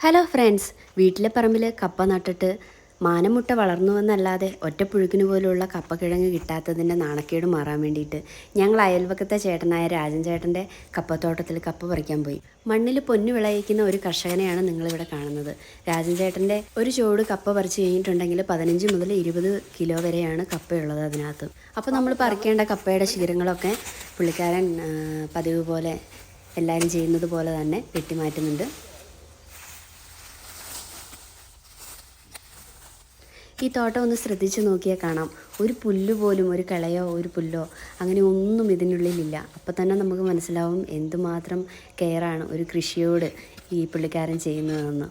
Hello friends, വീട്ടിലെ പറമ്പിൽ കപ്പ നട്ടിട്ട് മാനമുട്ട വളർന്നുവെന്നല്ലാതെ ഒറ്റപ്പുഴുക്കിന് പോലുള്ള കപ്പക്കിഴങ്ങ് കിട്ടാത്തതിൻ്റെ നാണക്കേട് മാറാൻ വേണ്ടിയിട്ട് ഞങ്ങൾ അയൽവക്കത്തെ ചേട്ടനായ രാജൻ ചേട്ടൻ്റെ കപ്പത്തോട്ടത്തിൽ കപ്പ പറിക്കാൻ പോയി. മണ്ണിൽ പൊന്നു വിളയിക്കുന്ന ഒരു കർഷകനെയാണ് നിങ്ങളിവിടെ കാണുന്നത്. രാജൻ ചേട്ടൻ്റെ ഒരു ചോട് കപ്പ പറിച്ച് കഴിഞ്ഞിട്ടുണ്ടെങ്കിൽ 15 മുതൽ 20 കിലോ വരെയാണ് കപ്പയുള്ളത് അതിനകത്ത്. അപ്പോൾ നമ്മൾ പറിക്കേണ്ട കപ്പയുടെ ശീലങ്ങളൊക്കെ പുള്ളിക്കാരൻ പതിവ് പോലെ എല്ലാവരും ചെയ്യുന്നത് പോലെ തന്നെ വെട്ടിമാറ്റുന്നുണ്ട്. ഈ തോട്ടം ഒന്ന് ശ്രദ്ധിച്ച് നോക്കിയാൽ കാണാം, ഒരു പുല്ല് പോലും, ഒരു കളയോ ഒരു പുല്ലോ അങ്ങനെ ഒന്നും ഇതിനുള്ളിലില്ല. അപ്പോൾ തന്നെ നമുക്ക് മനസ്സിലാവും എന്തുമാത്രം കെയറാണ് ഒരു കൃഷിയോട് ഈ പുള്ളിക്കാരൻ ചെയ്യുന്നതെന്ന്.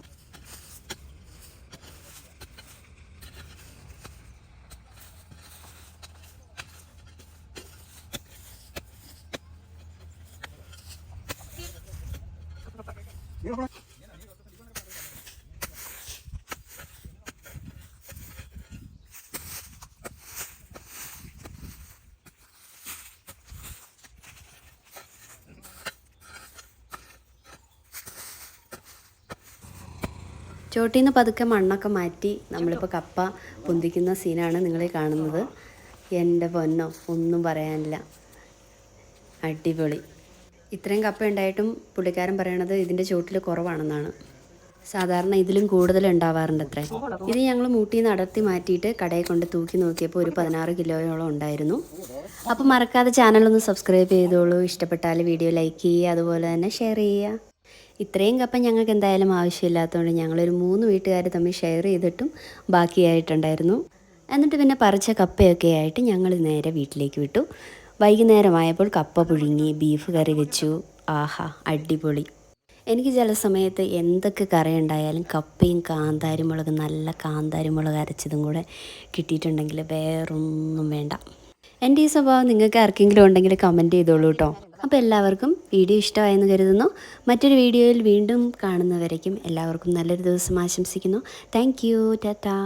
ചോട്ടിൽ നിന്ന് പതുക്കെ മണ്ണൊക്കെ മാറ്റി നമ്മളിപ്പോൾ കപ്പ പൊന്തിക്കുന്ന സീനാണ് നിങ്ങളീ കാണുന്നത്. എൻ്റെ പൊന്നോ, ഒന്നും പറയാനില്ല, അടിപൊളി. ഇത്രയും കപ്പ ഉണ്ടായിട്ടും പുള്ളിക്കാരൻ പറയണത് ഇതിൻ്റെ ചോട്ടിൽ കുറവാണെന്നാണ്. സാധാരണ ഇതിലും കൂടുതൽ ഉണ്ടാവാറുണ്ട് അത്രേ. ഇത് ഞങ്ങൾ മൂട്ടിൽ നിന്ന് അടർത്തി മാറ്റിയിട്ട് കടയിൽ കൊണ്ട് തൂക്കി നോക്കിയപ്പോൾ ഒരു 16 കിലോയോളം ഉണ്ടായിരുന്നു. അപ്പോൾ മറക്കാതെ ചാനലൊന്ന് സബ്സ്ക്രൈബ് ചെയ്തോളൂ. ഇഷ്ടപ്പെട്ടാൽ വീഡിയോ ലൈക്ക് ചെയ്യുക, അതുപോലെ തന്നെ ഷെയർ ചെയ്യുക. ഇത്രയും കപ്പ ഞങ്ങൾക്ക് എന്തായാലും ആവശ്യമില്ലാത്തതുകൊണ്ട് ഞങ്ങളൊരു 3 വീട്ടുകാർ തമ്മിൽ ഷെയർ ചെയ്തിട്ടും ബാക്കിയായിട്ടുണ്ടായിരുന്നു. എന്നിട്ട് പിന്നെ പറിച്ച കപ്പയൊക്കെ ആയിട്ട് ഞങ്ങൾ നേരെ വീട്ടിലേക്ക് വിട്ടു. വൈകുന്നേരമായപ്പോൾ കപ്പ പുഴുങ്ങി, ബീഫ് കറി വെച്ചു. ആഹാ, അടിപൊളി. എനിക്ക് ചില സമയത്ത് എന്തൊക്കെ കറി ഉണ്ടായാലും കപ്പയും കാന്താരിമുളകും, നല്ല കാന്താരിമുളക് അരച്ചതും കൂടെ കിട്ടിയിട്ടുണ്ടെങ്കിൽ വേറൊന്നും വേണ്ട. എൻ്റെ ഈ സ്വഭാവം നിങ്ങൾക്ക് ആർക്കെങ്കിലും ഉണ്ടെങ്കിൽ കമൻറ്റ് ചെയ്തോളൂ കേട്ടോ. അപ്പോൾ എല്ലാവർക്കും വീഡിയോ ഇഷ്ടമായെന്ന് കരുതുന്നു. മറ്റൊരു വീഡിയോയിൽ വീണ്ടും കാണുന്നവരേക്കും എല്ലാവർക്കും നല്ലൊരു ദിവസം ആശംസിക്കുന്നു. Thank you. ടാറ്റാ.